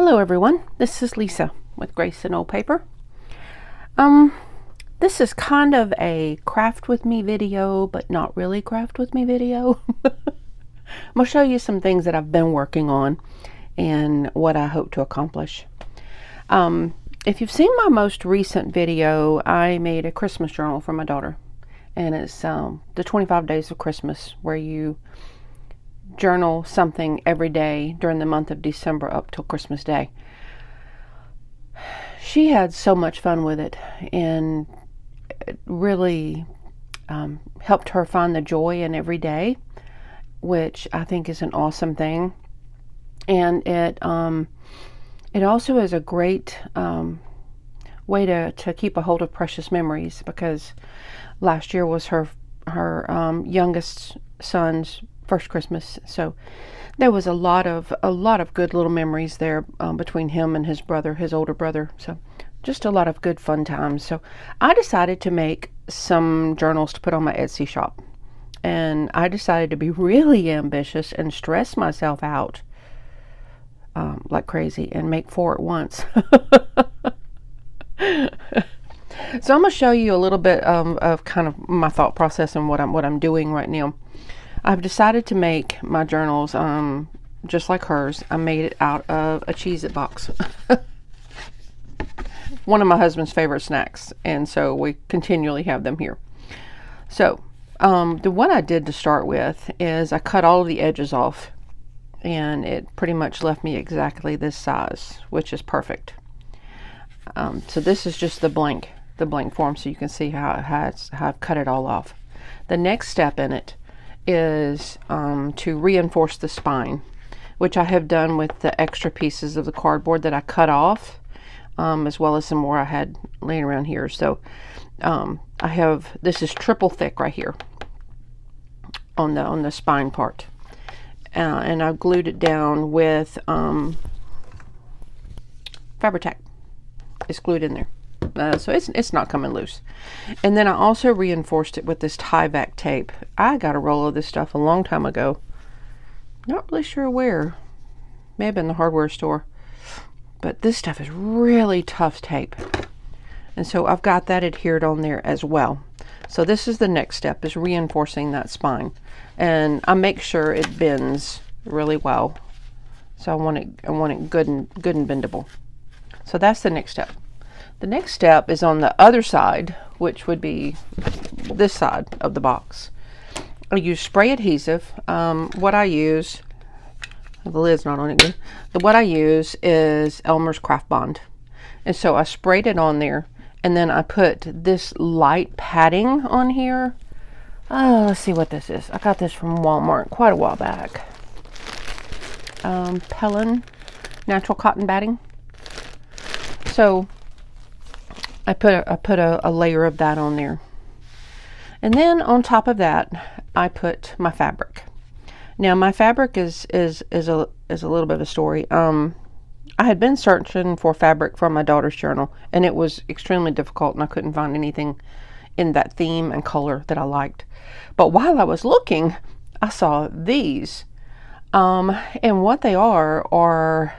Hello everyone, this is Lisa with Grace and Old Paper. This is kind of a craft with me video, but not really craft with me video. I'm going to show you some things that I've been working on and what I hope to accomplish. If you've seen my most recent video, I made a Christmas journal for my daughter. And it's the 25 days of Christmas, where you journal something every day during the month of December up till Christmas Day. She had so much fun with it, and it really helped her find the joy in every day, which I think is an awesome thing. And it also is a great way to keep a hold of precious memories, because last year was her youngest son's first Christmas, so there was a lot of good little memories there between him and his brother, his older brother. So just a lot of good fun times. So I decided to make some journals to put on my Etsy shop, and I decided to be really ambitious and stress myself out like crazy and make 4 at once. So I'm going to show you a little bit of kind of my thought process and what I'm doing right now. I've decided to make my journals just like hers. I made it out of a Cheez-It box. One of my husband's favorite snacks, and so we continually have them here. So the one I did to start with is I cut all of the edges off, and it pretty much left me exactly this size, which is perfect. So this is just the blank form, so you can see how I've cut it all off. The next step in it is to reinforce the spine, which I have done with the extra pieces of the cardboard that I cut off, as well as some more I had laying around here. So this is triple thick right here on the spine part, and I've glued it down with Fabri-Tac. It's glued in there. So it's not coming loose. And then I also reinforced it with this Tyvek tape. I got a roll of this stuff a long time ago. Not really sure where. May have been the hardware store. But this stuff is really tough tape. And so I've got that adhered on there as well. So this is the next step, is reinforcing that spine. And I make sure it bends really well. So I want it good and bendable. So that's the next step. The next step is on the other side, which would be this side of the box. I use spray adhesive. What I use, the lid's not on it good. What I use is Elmer's Craft Bond. And so I sprayed it on there, and then I put this light padding on here. Let's see what this is. I got this from Walmart quite a while back. Pellon natural cotton batting. So I put a layer of that on there, and then on top of that I put my fabric. Now my fabric is a little bit of a story. I had been searching for fabric for my daughter's journal, and it was extremely difficult, and I couldn't find anything in that theme and color that I liked. But while I was looking, I saw these, and what they are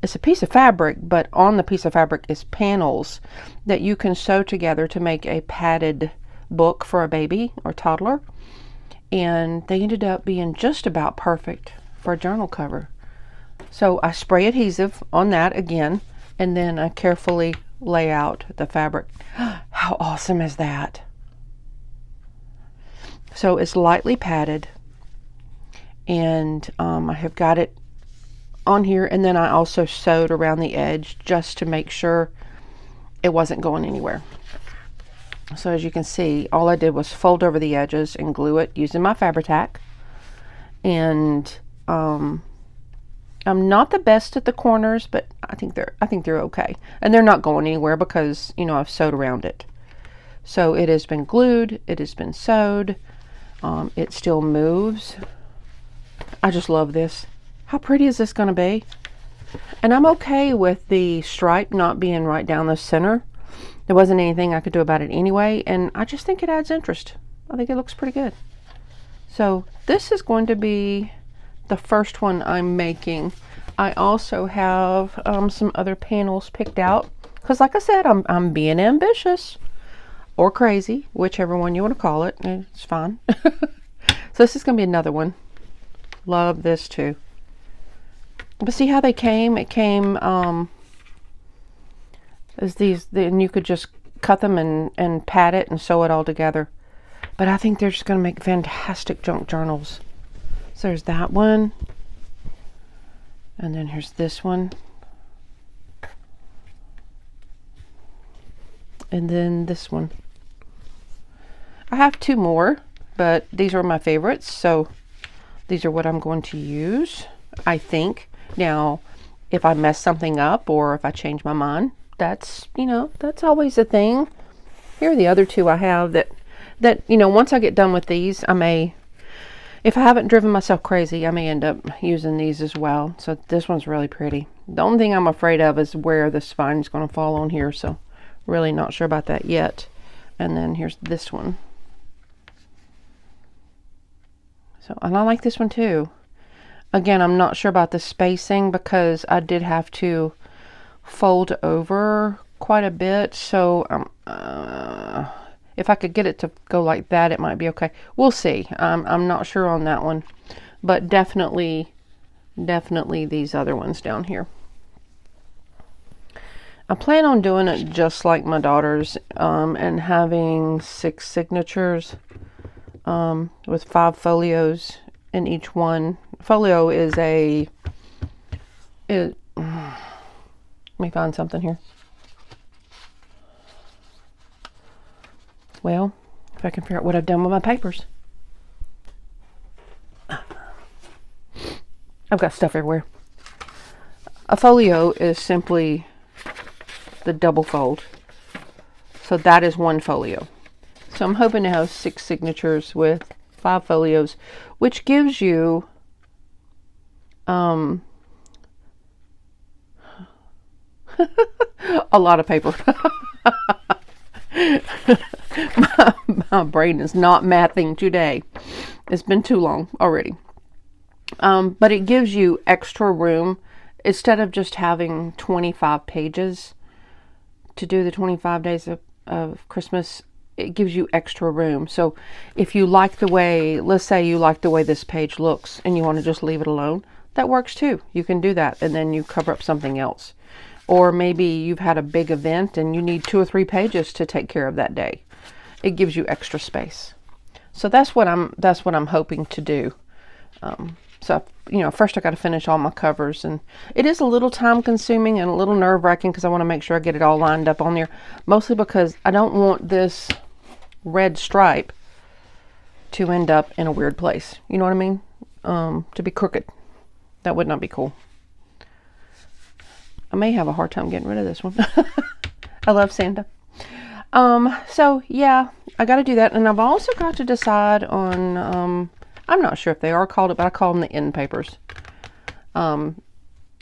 it's a piece of fabric, but on the piece of fabric is panels that you can sew together to make a padded book for a baby or toddler. And they ended up being just about perfect for a journal cover. So I spray adhesive on that again, and then I carefully lay out the fabric. How awesome is that? So it's lightly padded, and I have got it on here, and then I also sewed around the edge just to make sure it wasn't going anywhere. So as you can see, all I did was fold over the edges and glue it using my Fabri-Tac. And I'm not the best at the corners, but I think they're okay, and they're not going anywhere because I've sewed around it. So it has been glued, it has been sewed, it still moves. I just love this. How pretty is this going to be? And I'm okay with the stripe not being right down the center. There wasn't anything I could do about it anyway, and I just think it adds interest. I think it looks pretty good. So this is going to be the first one I'm making. I also have some other panels picked out because, like I said, I'm being ambitious or crazy, whichever one you want to call it. It's fine. So this is going to be another one. Love this too. But see how they came? It came as these, and you could just cut them and pat it and sew it all together. But I think they're just going to make fantastic junk journals. So there's that one. And then here's this one. And then this one. I have two more, but these are my favorites. So these are what I'm going to use, I think. Now, if I mess something up or if I change my mind, that's, you know, that's always a thing. Here are the other two I have that, you know, once I get done with these, I may, if I haven't driven myself crazy, I may end up using these as well. So this one's really pretty. The only thing I'm afraid of is where the spine is going to fall on here. So really not sure about that yet. And then here's this one. So, and I like this one too. Again, I'm not sure about the spacing because I did have to fold over quite a bit. So if I could get it to go like that, it might be okay. We'll see. I'm not sure on that one, but definitely these other ones down here. I plan on doing it just like my daughter's and having 6 signatures with 5 folios in each one. Folio is let me find something here. Well, if I can figure out what I've done with my papers. I've got stuff everywhere. A folio is simply the double fold. So that is one folio. So I'm hoping to have 6 signatures with 5 folios, which gives you a lot of paper. My brain is not mathing today. It's been too long already. But it gives you extra room. Instead of just having 25 pages to do the 25 days of Christmas, it gives you extra room. So if you like the way, let's say you like the way this page looks and you want to just leave it alone, that works too. You can do that and then you cover up something else. Or maybe you've had a big event and you need 2 or 3 pages to take care of that day. It gives you extra space. So that's what I'm hoping to do. So, you know, first I got to finish all my covers, and it is a little time consuming and a little nerve wracking because I want to make sure I get it all lined up on there, mostly because I don't want this red stripe to end up in a weird place. You know what I mean? To be crooked. That would not be cool. I may have a hard time getting rid of this one. I love Santa. So yeah, I got to do that. And I've also got to decide on, I'm not sure if they are called it, but I call them the end papers. I'm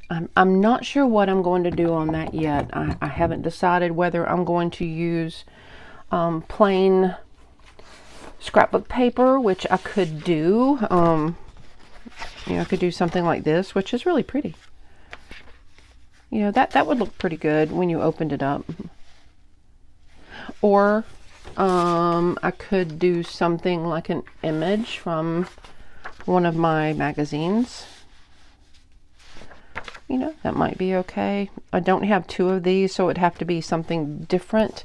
not sure what I'm going to do on that yet. I haven't decided whether I'm going to use plain scrapbook paper, which I could do. You know, I could do something like this, which is really pretty. You know, that would look pretty good when you opened it up. Or I could do something like an image from one of my magazines. You know, that might be okay. I don't have 2 of these, so it'd have to be something different.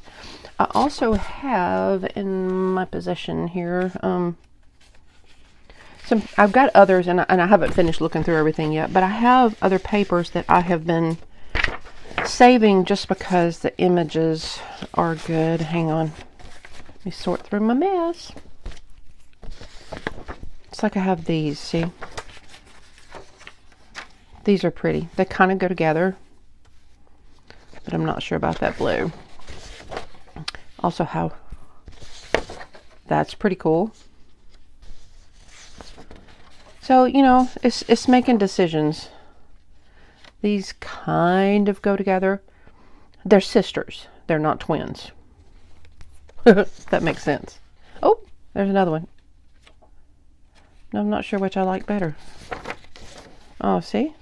I also have in my possession here, I've got others, and I haven't finished looking through everything yet, but I have other papers that I have been saving just because the images are good. Hang on. Let me sort through my mess. It's like I have these, see? These are pretty. They kind of go together, but I'm not sure about that blue. Also how that's pretty cool. So, you know, it's making decisions. These kind of go together. They're sisters. They're not twins. That makes sense. Oh, there's another one. I'm not sure which I like better. Oh, see?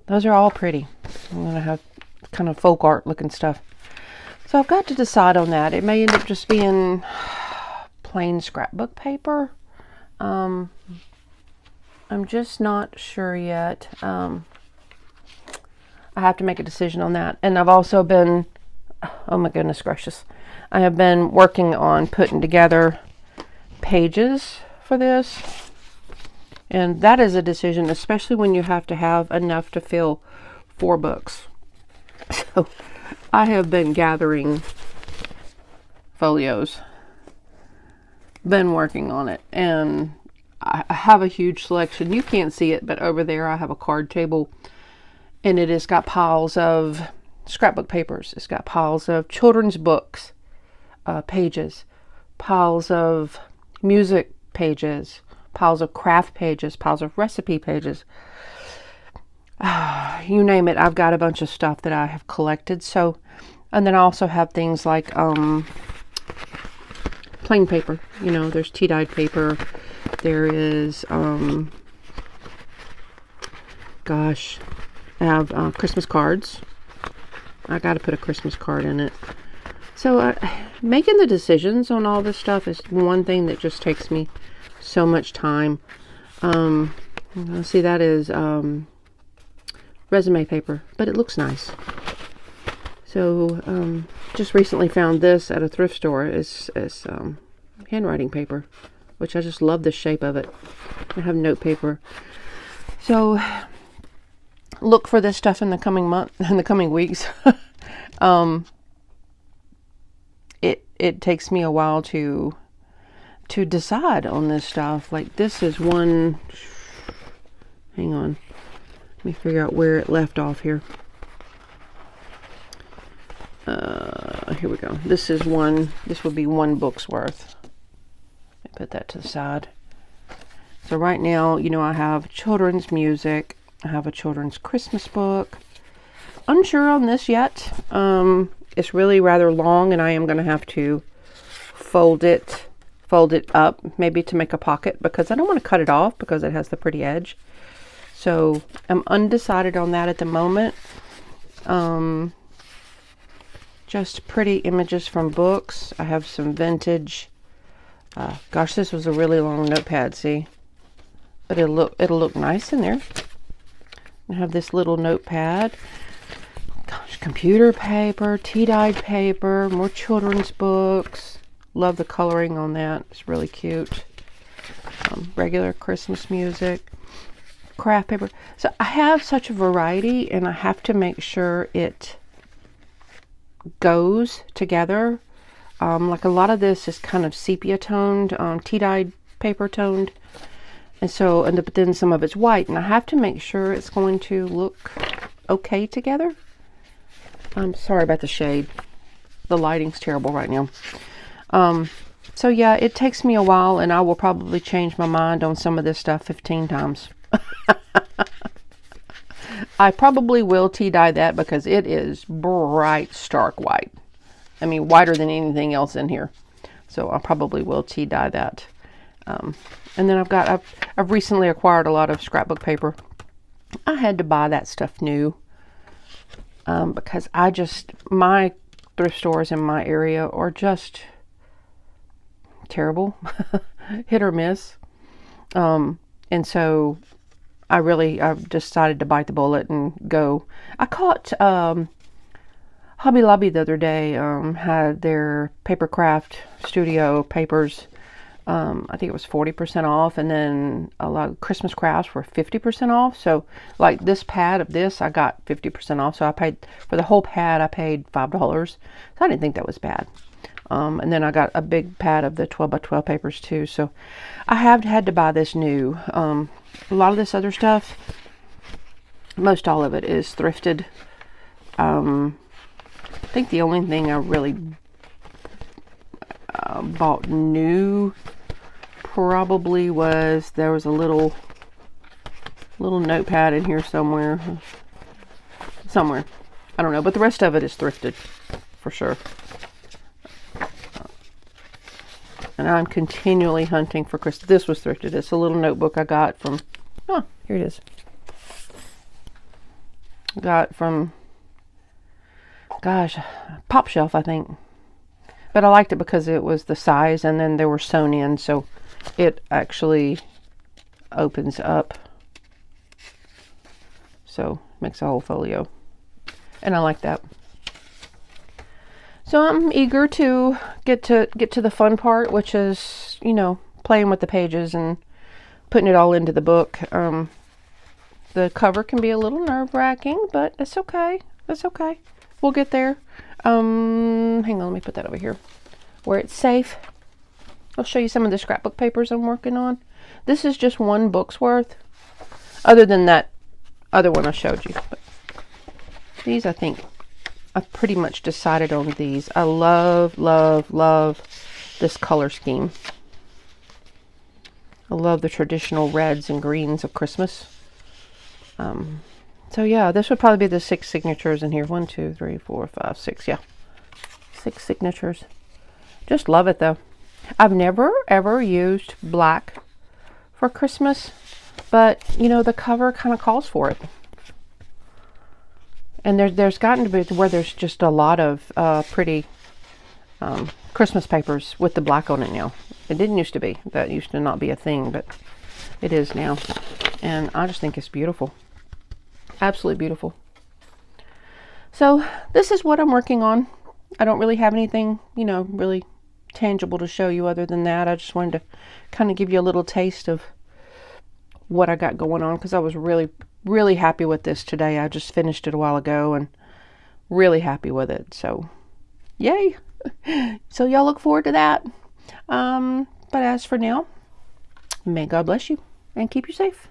Those are all pretty. I'm going to have kind of folk art looking stuff. So I've got to decide on that. It may end up just being plain scrapbook paper. I'm just not sure yet. I have to make a decision on that. And I've also been, oh my goodness gracious, I have been working on putting together pages for this. And that is a decision, especially when you have to have enough to fill 4 books. So I have been gathering folios, been working on it, and I have a huge selection. You can't see it, but over there I have a card table, and it has got piles of scrapbook papers. It's got piles of children's books, pages, piles of music pages, piles of craft pages, piles of recipe pages. You name it, I've got a bunch of stuff that I have collected. So, and then I also have things like plain paper. You know, there's tea-dyed paper. There is, gosh, I have Christmas cards. I got to put a Christmas card in it. So making the decisions on all this stuff is one thing that just takes me so much time. See, that is resume paper, but it looks nice. So just recently found this at a thrift store. It's handwriting paper, which I just love the shape of it. I have note paper. So look for this stuff in the coming weeks. It takes me a while to decide on this stuff. Like, this is one, hang on, let me figure out where it left off here. Here we go. This is one, this would be 1 book's worth. Let me put that to the side. So right now, you know, I have children's music. I have a children's Christmas book. Unsure on this yet. It's really rather long, and I am going to have to fold it up, maybe to make a pocket, because I don't want to cut it off because it has the pretty edge. So I'm undecided on that at the moment. Just pretty images from books. I have some vintage. Gosh, this was a really long notepad, see? But it'll look nice in there. I have this little notepad. Gosh, computer paper, tea-dyed paper, more children's books. Love the coloring on that. It's really cute. Regular Christmas music, craft paper. So I have such a variety, and I have to make sure it goes together. Like, a lot of this is kind of sepia toned, tea-dyed paper toned. And so, but then some of it's white, and I have to make sure it's going to look okay together. I'm sorry about the shade. The lighting's terrible right now. So yeah, it takes me a while, and I will probably change my mind on some of this stuff 15 times. I probably will tea-dye that because it is bright, stark white. I mean, whiter than anything else in here. So I probably will tea-dye that. And then I've recently acquired a lot of scrapbook paper. I had to buy that stuff new. Because my thrift stores in my area are just terrible, hit or miss. And so I've decided to bite the bullet and go. I caught Hobby Lobby the other day, had their Papercraft Studio papers. I think it was 40% off, and then a lot of Christmas crafts were 50% off. So like this pad of this, I got 50% off. So I paid for the whole pad, I paid $5. So I didn't think that was bad. And then I got a big pad of the 12 by 12 papers too. So I have had to buy this new. A lot of this other stuff, most all of it is thrifted. I think the only thing I really bought new probably was, there was a little notepad in here somewhere. I don't know, but the rest of it is thrifted for sure. And I'm continually hunting for Christmas. This was thrifted. It's a little notebook I got from, oh, here it is. Got from, gosh, Pop Shelf, I think. But I liked it because it was the size, and then they were sewn in, so it actually opens up. So makes a whole folio. And I like that. So I'm eager to get to the fun part, which is, you know, playing with the pages and putting it all into the book. The cover can be a little nerve-wracking, but it's okay. It's okay. We'll get there. Hang on, let me put that over here where it's safe. I'll show you some of the scrapbook papers I'm working on. This is just one book's worth, other than that other one I showed you. But these, I think, I've pretty much decided on these. I love, love, love this color scheme. I love the traditional reds and greens of Christmas. So yeah, this would probably be the 6 signatures in here. 1, 2, 3, 4, 5, 6. Yeah, 6 signatures. Just love it though. I've never ever used black for Christmas, but you know, the cover kind of calls for it. And there's gotten to be where there's just a lot of pretty Christmas papers with the black on it now. It didn't used to be. That used to not be a thing, but it is now. And I just think it's beautiful. Absolutely beautiful. So this is what I'm working on. I don't really have anything, you know, really tangible to show you other than that. I just wanted to kind of give you a little taste of what I got going on, because I was really, really happy with this today. I just finished it a while ago and really happy with it. So yay. So y'all look forward to that. But as for now, may God bless you and keep you safe.